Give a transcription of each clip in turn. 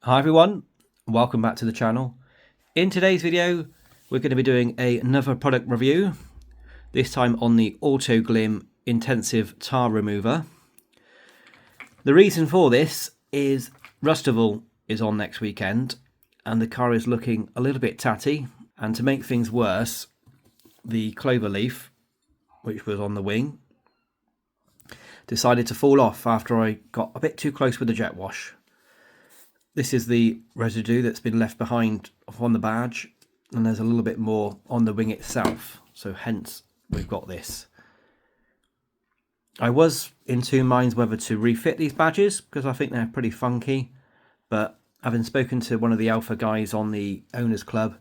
Hi everyone, welcome back to the channel. In today's video we're going to be doing another product review, this time on the autoglym intensive tar remover. The reason for this is Rustival is on next weekend and the car is looking a little bit tatty, and to make things worse, the clover leaf, which was on the wing, decided to fall off after I got a bit too close with the jet wash. This is the residue that's been left behind on the badge, and there's a little bit more on the wing itself, so hence we've got this. I was in two minds whether to refit these badges because I think they're pretty funky, but having spoken to one of the Alfa guys on the owners club,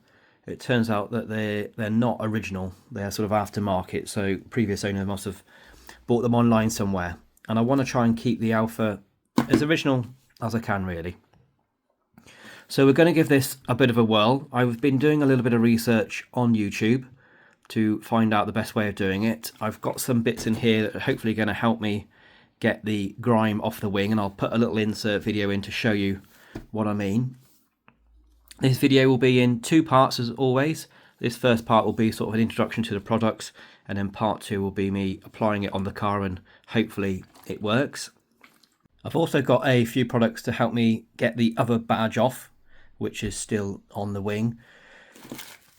it turns out that they're not original. They're sort of aftermarket, so previous owner must have bought them online somewhere, and I want to try and keep the Alfa as original as I can, really. So we're going to give this a bit of a whirl. I've been doing a little bit of research on YouTube to find out the best way of doing it. I've got some bits in here that are hopefully going to help me get the grime off the wing, and I'll put a little insert video in to show you what I mean. This video will be in two parts as always. This first part will be sort of an introduction to the products, and then part two will be me applying it on the car and hopefully it works. I've also got a few products to help me get the other badge off, which is still on the wing.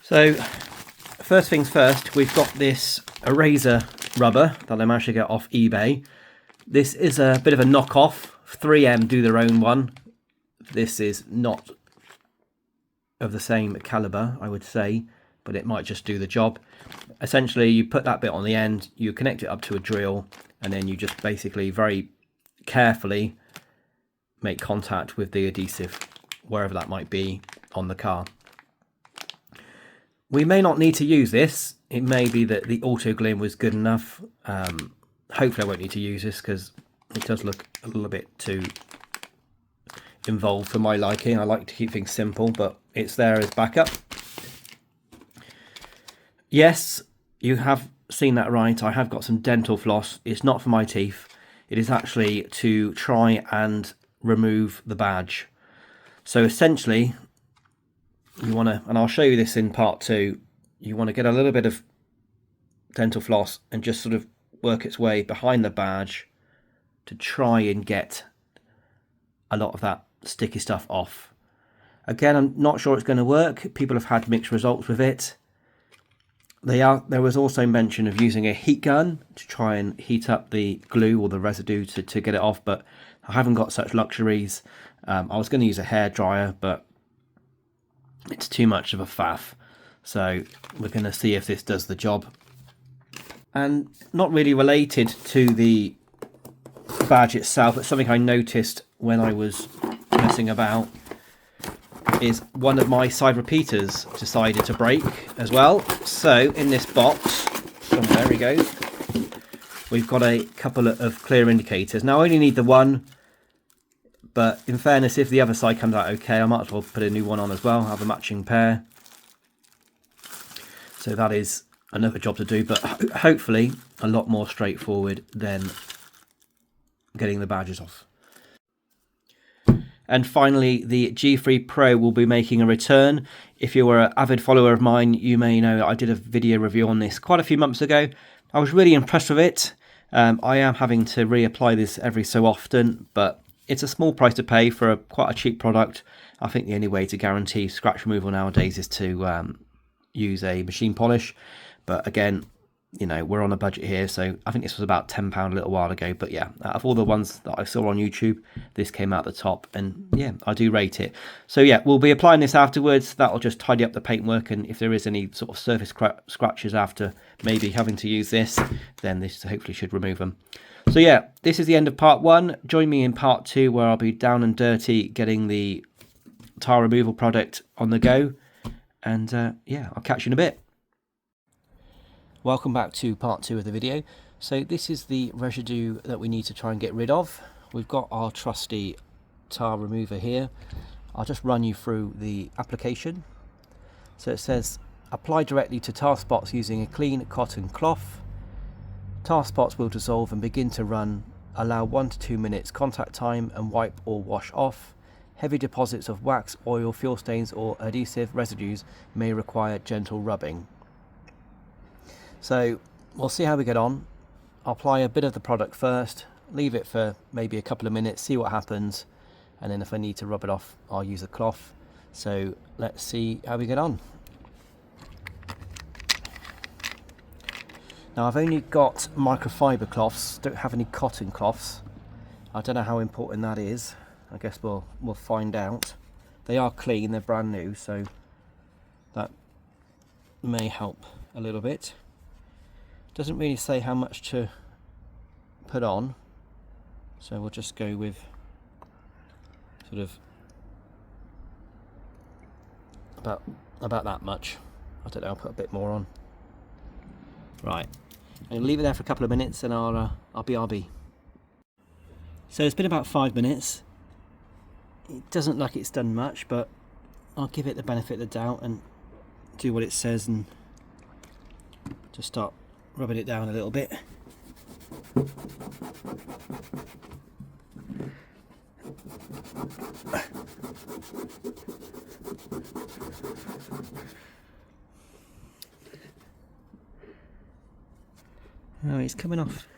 So first things first, we've got this eraser rubber that I managed to get off eBay. This is a bit of a knockoff. 3M do their own one. This is not of the same caliber, I would say, but it might just do the job. Essentially, you put that bit on the end, you connect it up to a drill, and then you just basically very carefully make contact with the adhesive, wherever that might be on the car. We may not need to use this. It may be that the autoglym was good enough. Hopefully I won't need to use this because it does look a little bit too involved for my liking. I like to keep things simple, but it's there as backup. Yes, you have seen that right. I have got some dental floss. It's not for my teeth. It is actually to try and remove the badge. So essentially, you want to, and I'll show you this in part two, you want to get a little bit of dental floss and just sort of work its way behind the badge to try and get a lot of that sticky stuff off. Again, I'm not sure it's going to work. People have had mixed results with it. There was also mention of using a heat gun to try and heat up the glue or the residue to get it off, but I haven't got such luxuries. I was going to use a hairdryer, but it's too much of a faff. So we're going to see if this does the job. And not really related to the badge itself, but something I noticed when I was messing about is one of my side repeaters decided to break as well. So in this box, there we go, we've got a couple of clear indicators. Now I only need the one, but in fairness, if the other side comes out okay, I might as well put a new one on as well, have a matching pair. So that is another job to do, but hopefully a lot more straightforward than getting the badges off. And finally, the G3 Pro will be making a return. If you were an avid follower of mine, you may know that I did a video review on this quite a few months ago. I was really impressed with it. I am having to reapply this every so often, but it's a small price to pay for quite a cheap product. I think the only way to guarantee scratch removal nowadays is to use a machine polish. But again, you know, we're on a budget here, so I think this was about £10 a little while ago. But yeah, out of all the ones that I saw on YouTube, this came out the top, and yeah, I do rate it. So yeah, we'll be applying this afterwards. That'll just tidy up the paintwork, and if there is any sort of surface scratches after maybe having to use this, then this hopefully should remove them. So yeah, this is the end of part one. Join me in part two, where I'll be down and dirty getting the tar removal product on the go. And yeah, I'll catch you in a bit. Welcome back to part two of the video. So this is the residue that we need to try and get rid of. We've got our trusty tar remover here. I'll just run you through the application. So it says apply directly to tar spots using a clean cotton cloth. Tar spots will dissolve and begin to run. Allow 1 to 2 minutes contact time and wipe or wash off. Heavy deposits of wax, oil, fuel stains or adhesive residues may require gentle rubbing. So we'll see how we get on. I'll apply a bit of the product first, leave it for maybe a couple of minutes, see what happens, and then if I need to rub it off, I'll use a cloth. So let's see how we get on. Now I've only got microfiber cloths, don't have any cotton cloths. I don't know how important that is. I guess we'll find out. They are clean, they're brand new, so that may help a little bit. Doesn't really say how much to put on, so we'll just go with sort of about that much. I don't know, I'll put a bit more on. Right, I'm going to leave it there for a couple of minutes and I'll BRB. So it's been about 5 minutes. It doesn't look like it's done much, but I'll give it the benefit of the doubt and do what it says and just start rubbing it down a little bit. Oh, it's coming off.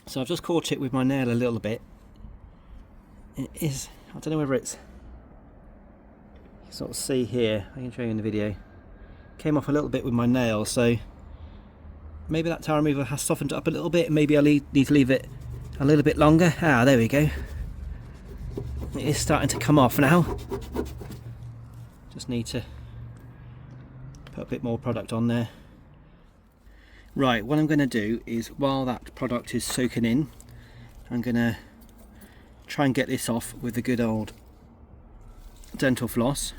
So I've just caught it with my nail a little bit. It is, I don't know whether it's, you can sort of see here, I can show you in the video, came off a little bit with my nail, so maybe that tire remover has softened it up a little bit. Maybe I need to leave it a little bit longer. Ah, there we go. It is starting to come off now. Just need to put a bit more product on there. Right, what I'm going to do is, while that product is soaking in, I'm going to try and get this off with the good old dental floss.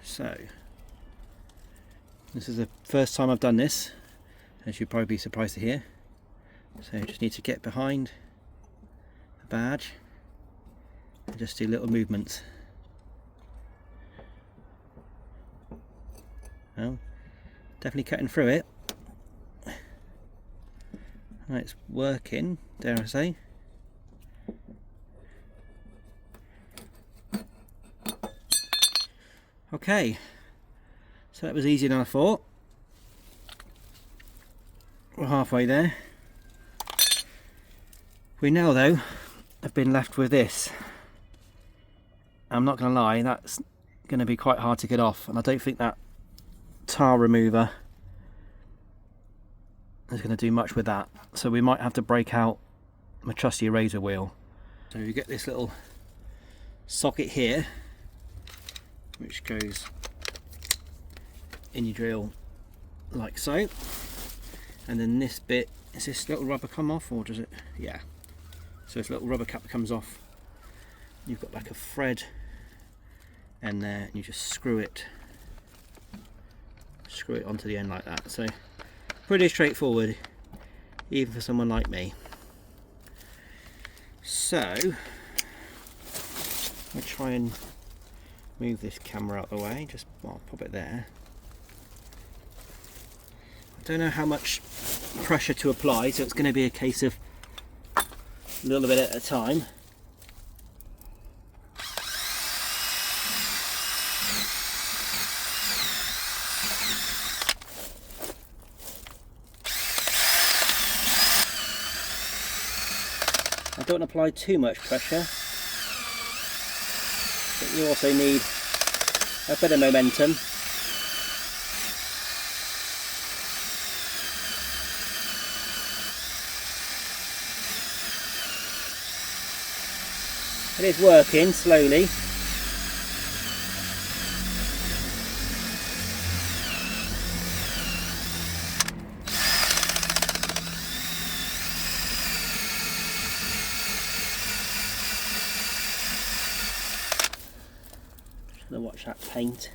So, this is the first time I've done this, as you'd probably be surprised to hear. So just need to get behind the badge and just do little movements. Well, definitely cutting through it. Right, it's working, dare I say. Okay, so that was easier than I thought. We're halfway there. We now, though, have been left with this. I'm not going to lie, that's going to be quite hard to get off, and I don't think that tar remover is going to do much with that. So we might have to break out my trusty razor wheel. So you get this little socket here, which goes in your drill like so, and then this bit, is this little rubber come off, or does it? Yeah, so this little rubber cap comes off. You've got like a thread and there, and you just screw it onto the end like that. So pretty straightforward, even for someone like me. So I'll try and move this camera out of the way, just I'll pop it there. I don't know how much pressure to apply, so it's going to be a case of a little bit at a time. I don't apply too much pressure, but you also need a bit of momentum. It is working slowly. Just gonna watch that paint.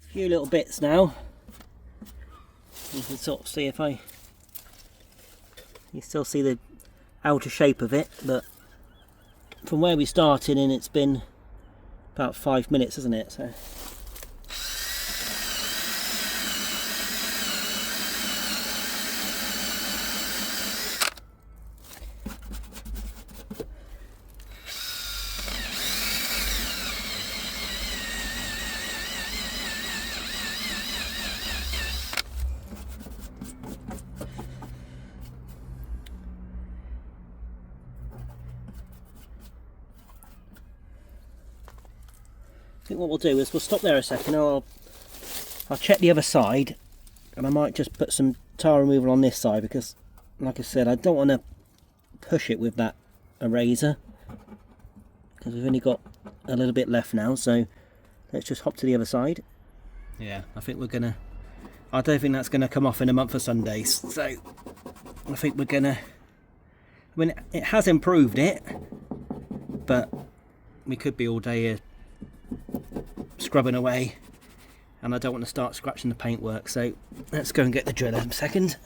A few little bits now. You can sort of see if you still see the outer shape of it, but from where we started in, it's been about 5 minutes, isn't it? So I think what we'll do is we'll stop there a second. I'll check the other side, and I might just put some tar removal on this side because, like I said, I don't want to push it with that eraser because we've only got a little bit left now. So let's just hop to the other side. Yeah, I think we're gonna. I don't think that's gonna come off in a month of Sundays. So I think we're gonna. I mean, it has improved it, but we could be all day here scrubbing away, and I don't want to start scratching the paintwork, so let's go and get the driller in a second.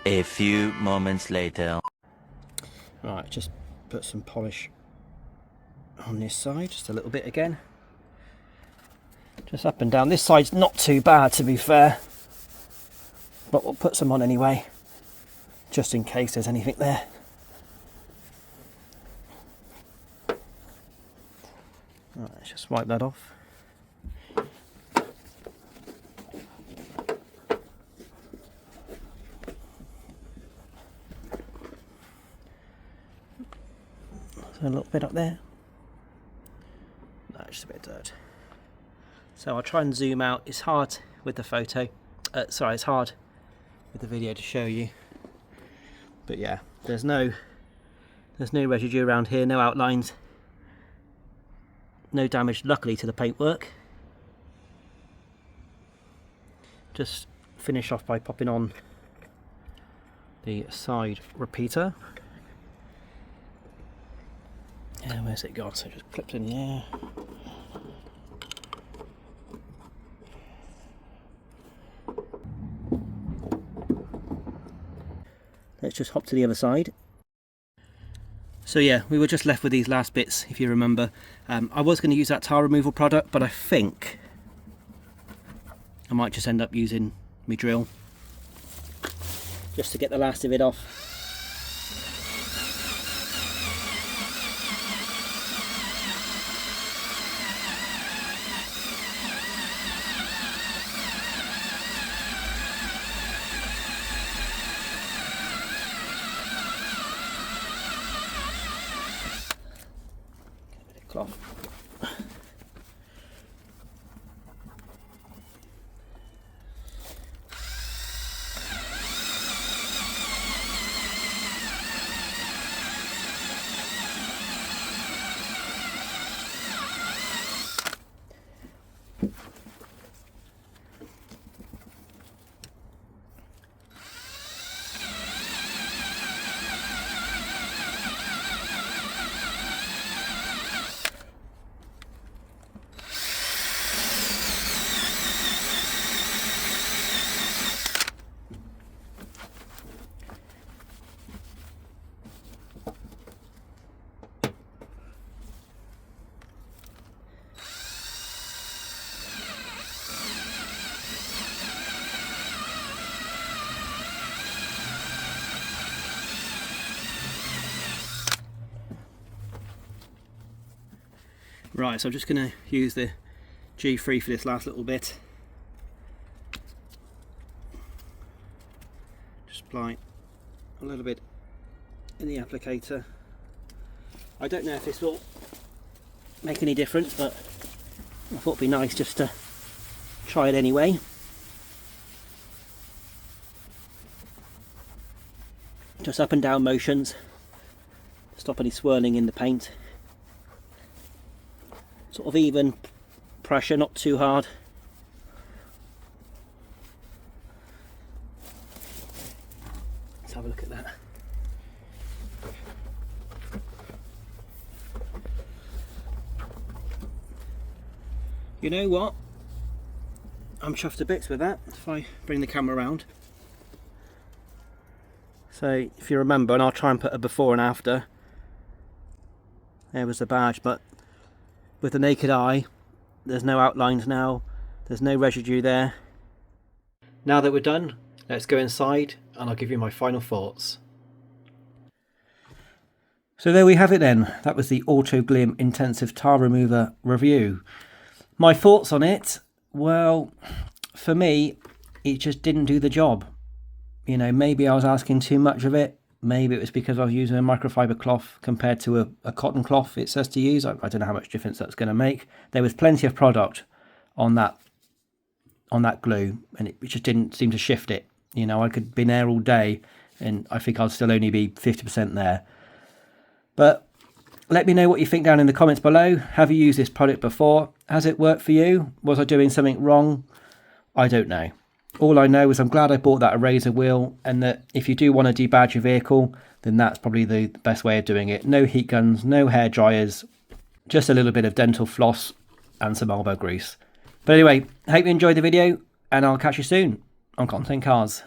A few moments later. Right, just put some polish on this side, just a little bit again. Just up and down. This side's not too bad, to be fair, but we'll put some on anyway, just in case there's anything there. Right, let's just wipe that off. A little bit up there. No, just a bit of dirt. So I'll try and zoom out. It's hard with the photo. Sorry, it's hard with the video to show you. But yeah, there's no residue around here, no outlines, no damage, luckily, to the paintwork. Just finish off by popping on the side repeater. Yeah, where's it gone? So it just clips in there. Let's just hop to the other side. So yeah, we were just left with these last bits, if you remember. I was going to use that tar removal product, but I think I might just end up using my drill just to get the last of it off. Cloth. Right, so I'm just going to use the G3 for this last little bit. Just apply a little bit in the applicator. I don't know if this will make any difference, but I thought it'd be nice just to try it anyway. Just up and down motions, stop any swirling in the paint. Sort of even pressure, not too hard. Let's have a look at that. You know what? I'm chuffed to bits with that. If I bring the camera around. So if you remember, and I'll try and put a before and after. There was the badge, but with the naked eye, there's no outlines now. There's no residue there. Now that we're done, let's go inside and I'll give you my final thoughts. So there we have it then. That was the autoglym intensive tar remover review. My thoughts on it, well, for me, it just didn't do the job. You know, maybe I was asking too much of it. Maybe it was because I was using a microfiber cloth compared to a cotton cloth it says to use. I don't know how much difference that's going to make. There was plenty of product on that glue, and it just didn't seem to shift it. You know, I could have been there all day and I think I'll still only be 50% there. But let me know what you think down in the comments below. Have you used this product before? Has it worked for you? Was I doing something wrong? I don't know. All I know is I'm glad I bought that eraser wheel, and that if you do want to debadge your vehicle, then that's probably the best way of doing it. No heat guns, no hair dryers, just a little bit of dental floss and some elbow grease. But anyway, hope you enjoyed the video, and I'll catch you soon on Content Cars.